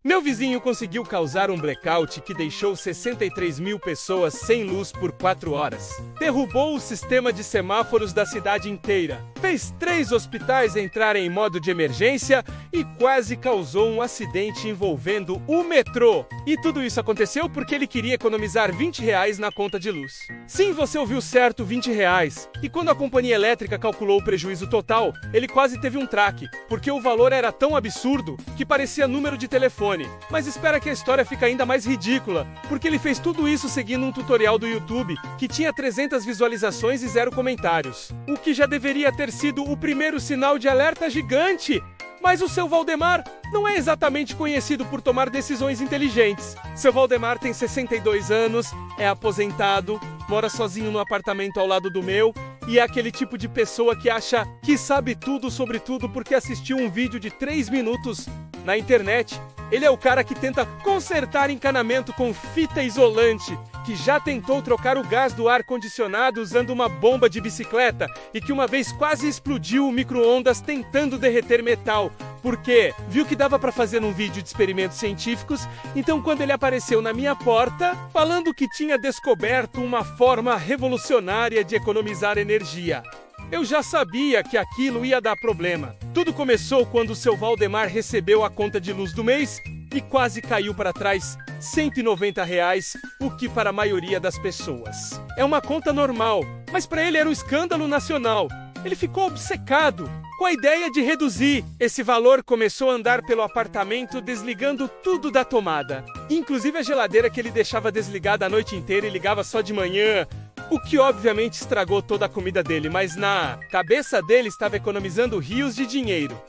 Meu vizinho conseguiu causar um blackout que deixou 63 mil pessoas sem luz por 4 horas. Derrubou o sistema de semáforos da cidade inteira. Fez 3 hospitais entrarem em modo de emergência e quase causou um acidente envolvendo o metrô. E tudo isso aconteceu porque ele queria economizar R$20 na conta de luz. Sim, você ouviu certo, R$20. E quando a companhia elétrica calculou o prejuízo total, ele quase teve um traque, porque o valor era tão absurdo que parecia número de telefone. Mas espera que a história fica ainda mais ridícula, porque ele fez tudo isso seguindo um tutorial do YouTube, que tinha 300 visualizações e 0 comentários. O que já deveria ter sido o primeiro sinal de alerta gigante. Mas o seu Valdemar não é exatamente conhecido por tomar decisões inteligentes. Seu Valdemar tem 62 anos, é aposentado, mora sozinho no apartamento ao lado do meu, e é aquele tipo de pessoa que acha que sabe tudo sobre tudo porque assistiu um vídeo de 3 minutos na internet. Ele é o cara que tenta consertar encanamento com fita isolante, que já tentou trocar o gás do ar-condicionado usando uma bomba de bicicleta e que uma vez quase explodiu o micro-ondas tentando derreter metal, porque viu que dava para fazer um vídeo de experimentos científicos. Então quando ele apareceu na minha porta, falando que tinha descoberto uma forma revolucionária de economizar energia, eu já sabia que aquilo ia dar problema. Tudo começou quando o seu Valdemar recebeu a conta de luz do mês e quase caiu para trás R$190, o que para a maioria das pessoas é uma conta normal, mas para ele era um escândalo nacional. Ele ficou obcecado com a ideia de reduzir. Esse valor começou a andar pelo apartamento desligando tudo da tomada, inclusive a geladeira que ele deixava desligada a noite inteira e ligava só de manhã, o que obviamente estragou toda a comida dele, mas na cabeça dele estava economizando rios de dinheiro.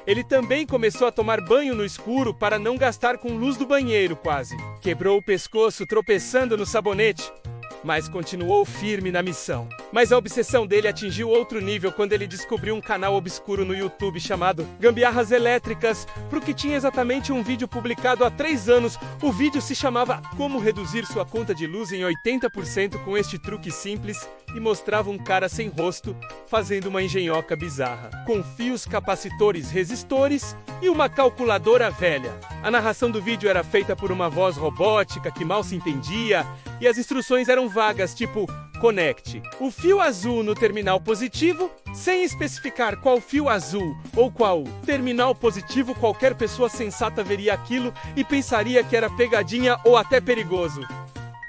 Ele também começou a tomar banho no escuro para não gastar com luz do banheiro quase. Quebrou o pescoço tropeçando no sabonete, mas continuou firme na missão. Mas a obsessão dele atingiu outro nível quando ele descobriu um canal obscuro no YouTube chamado Gambiarras Elétricas, porque tinha exatamente um vídeo publicado há 3 anos. O vídeo se chamava Como Reduzir Sua Conta de Luz em 80% com este truque simples e mostrava um cara sem rosto fazendo uma engenhoca bizarra, com fios capacitores resistores e uma calculadora velha. A narração do vídeo era feita por uma voz robótica que mal se entendia e as instruções eram vagas, tipo conecte o fio azul no terminal positivo, sem especificar qual fio azul ou qual terminal positivo. Qualquer pessoa sensata veria aquilo e pensaria que era pegadinha ou até perigoso.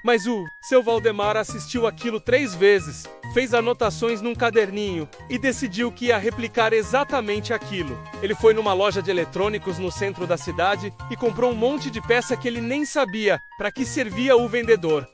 Mas o seu Valdemar assistiu aquilo 3 vezes, fez anotações num caderninho e decidiu que ia replicar exatamente aquilo. Ele foi numa loja de eletrônicos no centro da cidade e comprou um monte de peça que ele nem sabia para que servia o vendedor.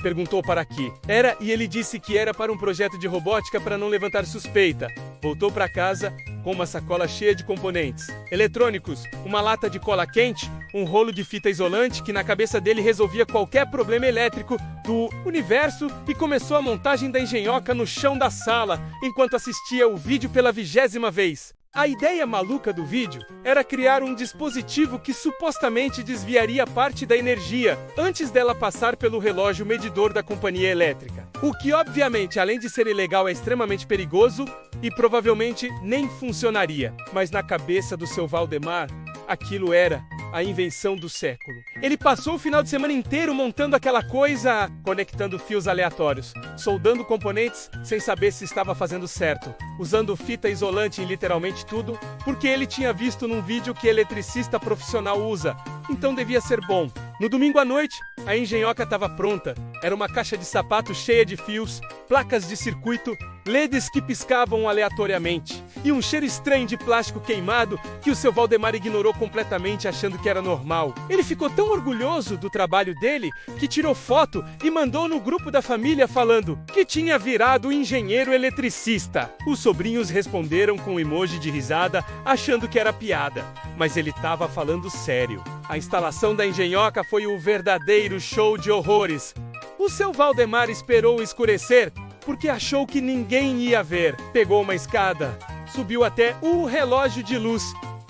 Perguntou para que era e ele disse que era para um projeto de robótica para não levantar suspeita. Voltou para casa com uma sacola cheia de componentes eletrônicos, uma lata de cola quente, um rolo de fita isolante que na cabeça dele resolvia qualquer problema elétrico do universo, e começou a montagem da engenhoca no chão da sala enquanto assistia o vídeo pela 20ª vez. A ideia maluca do vídeo era criar um dispositivo que supostamente desviaria parte da energia antes dela passar pelo relógio medidor da companhia elétrica. O que obviamente, além de ser ilegal, é extremamente perigoso e provavelmente nem funcionaria. Mas na cabeça do seu Valdemar, aquilo era a invenção do século. Ele passou o final de semana inteiro montando aquela coisa, conectando fios aleatórios, soldando componentes sem saber se estava fazendo certo, usando fita isolante em literalmente tudo, porque ele tinha visto num vídeo que eletricista profissional usa, então devia ser bom. No domingo à noite, a engenhoca estava pronta. Era uma caixa de sapato cheia de fios, placas de circuito, LEDs que piscavam aleatoriamente e um cheiro estranho de plástico queimado que o seu Valdemar ignorou completamente, achando que era normal. Ele ficou tão orgulhoso do trabalho dele que tirou foto e mandou no grupo da família falando que tinha virado engenheiro eletricista. Os sobrinhos responderam com um emoji de risada, achando que era piada, mas ele estava falando sério. A instalação da engenhoca foi um verdadeiro show de horrores. O seu Valdemar esperou escurecer porque achou que ninguém ia ver. Pegou uma escada, subiu até o relógio de luz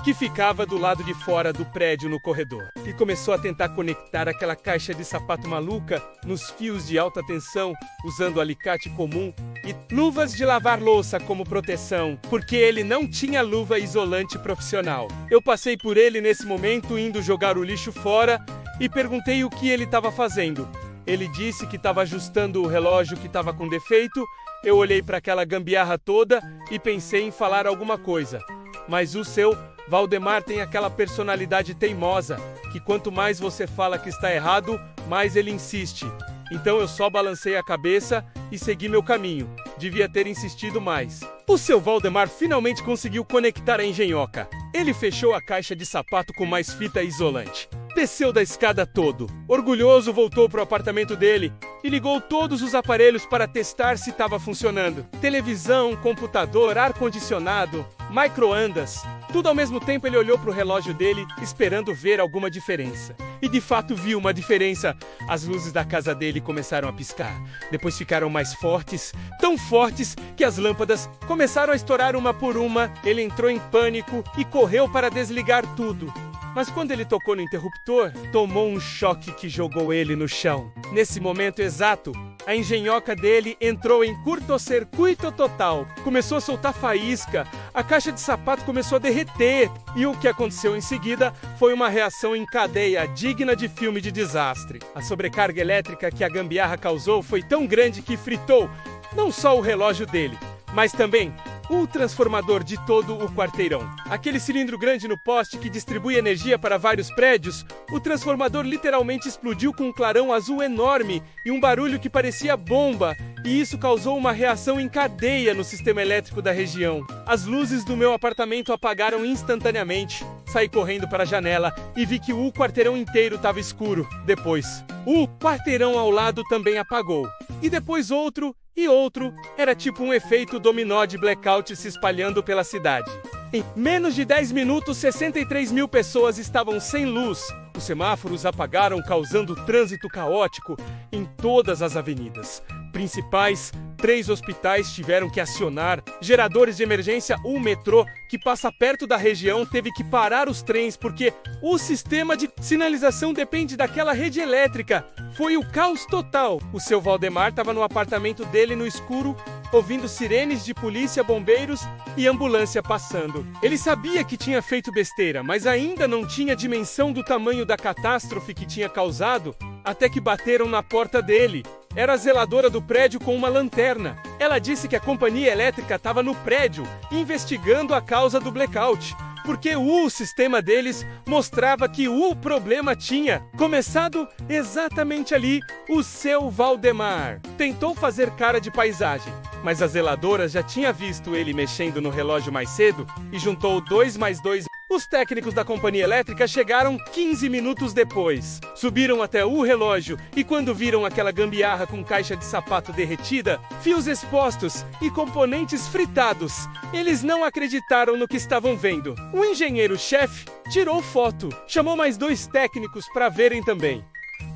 que ficava do lado de fora do prédio no corredor e começou a tentar conectar aquela caixa de sapato maluca nos fios de alta tensão usando alicate comum e luvas de lavar louça como proteção, porque ele não tinha luva isolante profissional. Eu passei por ele nesse momento indo jogar o lixo fora e perguntei o que ele estava fazendo. Ele disse que estava ajustando o relógio que estava com defeito. Eu olhei para aquela gambiarra toda e pensei em falar alguma coisa. Mas o seu Valdemar tem aquela personalidade teimosa, que quanto mais você fala que está errado, mais ele insiste. Então eu só balancei a cabeça e segui meu caminho. Devia ter insistido mais. O seu Valdemar finalmente conseguiu conectar a engenhoca. Ele fechou a caixa de sapato com mais fita isolante. Desceu da escada todo. Orgulhoso, voltou para o apartamento dele e ligou todos os aparelhos para testar se estava funcionando. Televisão, computador, ar-condicionado, micro-ondas. Tudo ao mesmo tempo ele olhou para o relógio dele, esperando ver alguma diferença. E de fato viu uma diferença. As luzes da casa dele começaram a piscar. Depois ficaram mais fortes, tão fortes que as lâmpadas começaram a estourar uma por uma. Ele entrou em pânico e correu para desligar tudo. Mas quando ele tocou no interruptor, tomou um choque que jogou ele no chão. Nesse momento exato, a engenhoca dele entrou em curto-circuito total. Começou a soltar faísca, a caixa de sapato começou a derreter. E o que aconteceu em seguida foi uma reação em cadeia digna de filme de desastre. A sobrecarga elétrica que a gambiarra causou foi tão grande que fritou não só o relógio dele, mas também o transformador de todo o quarteirão. Aquele cilindro grande no poste que distribui energia para vários prédios, o transformador literalmente explodiu com um clarão azul enorme e um barulho que parecia bomba, e isso causou uma reação em cadeia no sistema elétrico da região. As luzes do meu apartamento apagaram instantaneamente. Saí correndo para a janela e vi que o quarteirão inteiro estava escuro. Depois, o quarteirão ao lado também apagou. E depois outro e outro. Era tipo um efeito dominó de blackout se espalhando pela cidade. Em menos de 10 minutos, 63 mil pessoas estavam sem luz. Os semáforos apagaram, causando trânsito caótico em todas as avenidas principais. 3 hospitais tiveram que acionar geradores de emergência. O metrô, que passa perto da região, teve que parar os trens porque o sistema de sinalização depende daquela rede elétrica. Foi o caos total. O seu Valdemar estava no apartamento dele no escuro, ouvindo sirenes de polícia, bombeiros e ambulância passando. Ele sabia que tinha feito besteira, mas ainda não tinha dimensão do tamanho da catástrofe que tinha causado, até que bateram na porta dele. Era a zeladora do prédio com uma lanterna. Ela disse que a companhia elétrica estava no prédio, investigando a causa do blackout, porque o sistema deles mostrava que o problema tinha começado exatamente ali. O seu Valdemar tentou fazer cara de paisagem, mas a zeladora já tinha visto ele mexendo no relógio mais cedo e juntou 2 mais 2. Os técnicos da companhia elétrica chegaram 15 minutos depois. Subiram até o relógio e quando viram aquela gambiarra com caixa de sapato derretida, fios expostos e componentes fritados, eles não acreditaram no que estavam vendo. O engenheiro-chefe tirou foto, chamou mais 2 técnicos para verem também,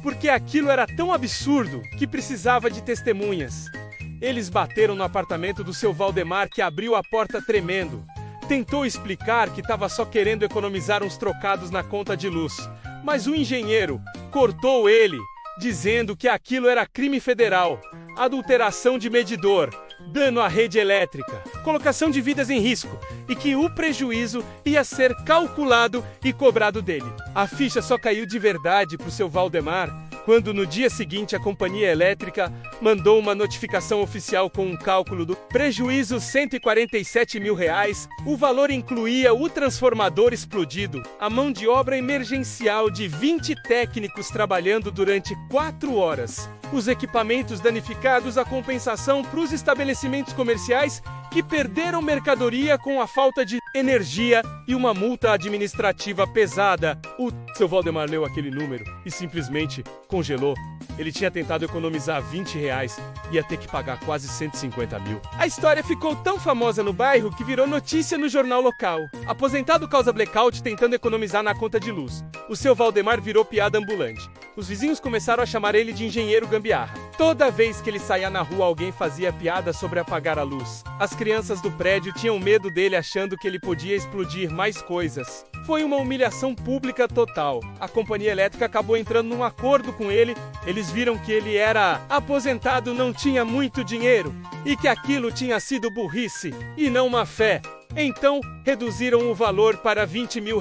porque aquilo era tão absurdo que precisava de testemunhas. Eles bateram no apartamento do seu Valdemar, que abriu a porta tremendo. Tentou explicar que estava só querendo economizar uns trocados na conta de luz, mas o engenheiro cortou ele, dizendo que aquilo era crime federal, adulteração de medidor, dano à rede elétrica, colocação de vidas em risco e que o prejuízo ia ser calculado e cobrado dele. A ficha só caiu de verdade para o seu Valdemar quando no dia seguinte a companhia elétrica mandou uma notificação oficial com um cálculo do prejuízo R$147 mil. O valor incluía o transformador explodido, a mão de obra emergencial de 20 técnicos trabalhando durante 4 horas, os equipamentos danificados, a compensação para os estabelecimentos comerciais que perderam mercadoria com a falta de energia e uma multa administrativa pesada. O seu Valdemar leu aquele número e simplesmente congelou. Ele tinha tentado economizar R$20, ia ter que pagar quase 150 mil. A história ficou tão famosa no bairro que virou notícia no jornal local. Aposentado causa blackout tentando economizar na conta de luz. O seu Valdemar virou piada ambulante. Os vizinhos começaram a chamar ele de engenheiro gambiarra. Toda vez que ele saía na rua, alguém fazia piada sobre apagar a luz. As crianças do prédio tinham medo dele, achando que ele podia explodir mais coisas. Foi uma humilhação pública total. A companhia elétrica acabou entrando num acordo com ele. Eles viram que ele era aposentado, não tinha muito dinheiro e que aquilo tinha sido burrice e não má fé. Então, reduziram o valor para R$20 mil,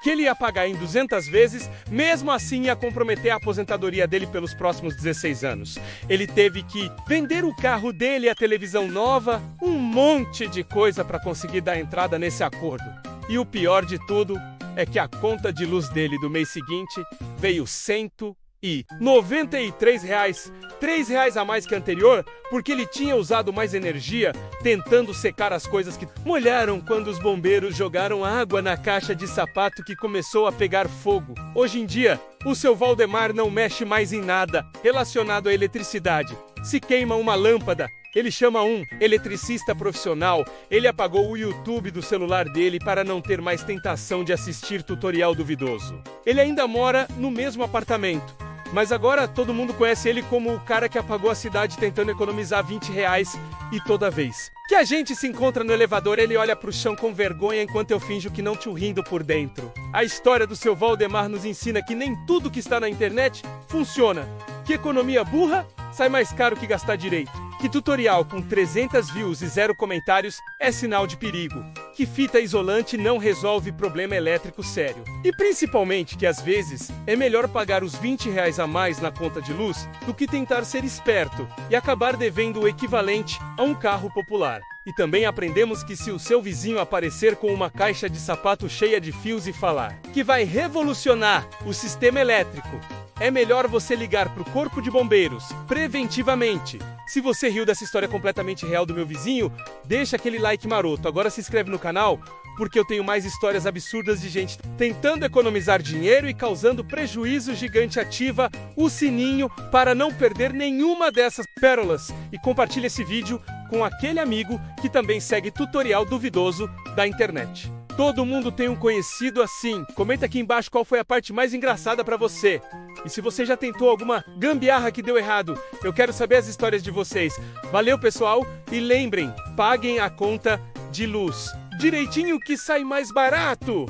que ele ia pagar em 200 vezes, mesmo assim ia comprometer a aposentadoria dele pelos próximos 16 anos. Ele teve que vender o carro dele, a televisão nova, um monte de coisa para conseguir dar entrada nesse acordo. E o pior de tudo é que a conta de luz dele do mês seguinte veio R$193, R$3 a mais que a anterior, porque ele tinha usado mais energia tentando secar as coisas que molharam quando os bombeiros jogaram água na caixa de sapato que começou a pegar fogo. Hoje em dia, o seu Valdemar não mexe mais em nada relacionado à eletricidade. Se queima uma lâmpada, ele chama um eletricista profissional. Ele apagou o YouTube do celular dele para não ter mais tentação de assistir tutorial duvidoso. Ele ainda mora no mesmo apartamento, mas agora todo mundo conhece ele como o cara que apagou a cidade tentando economizar R$20 e toda vez que a gente se encontra no elevador, ele olha pro chão com vergonha enquanto eu finjo que não tô rindo por dentro. A história do seu Valdemar nos ensina que nem tudo que está na internet funciona. Que economia burra sai mais caro que gastar direito. Que tutorial com 300 views e 0 comentários é sinal de perigo. Que fita isolante não resolve problema elétrico sério. E principalmente que às vezes é melhor pagar os R$20 a mais na conta de luz do que tentar ser esperto e acabar devendo o equivalente a um carro popular. E também aprendemos que se o seu vizinho aparecer com uma caixa de sapato cheia de fios e falar que vai revolucionar o sistema elétrico, é melhor você ligar para o Corpo de Bombeiros, preventivamente. Se você riu dessa história completamente real do meu vizinho, deixa aquele like maroto. Agora se inscreve no canal, porque eu tenho mais histórias absurdas de gente tentando economizar dinheiro e causando prejuízo gigante. Ativa o sininho para não perder nenhuma dessas pérolas. E compartilha esse vídeo com aquele amigo que também segue tutorial duvidoso da internet. Todo mundo tem um conhecido assim. Comenta aqui embaixo qual foi a parte mais engraçada pra você. E se você já tentou alguma gambiarra que deu errado, eu quero saber as histórias de vocês. Valeu, pessoal, e lembrem, paguem a conta de luz direitinho que sai mais barato.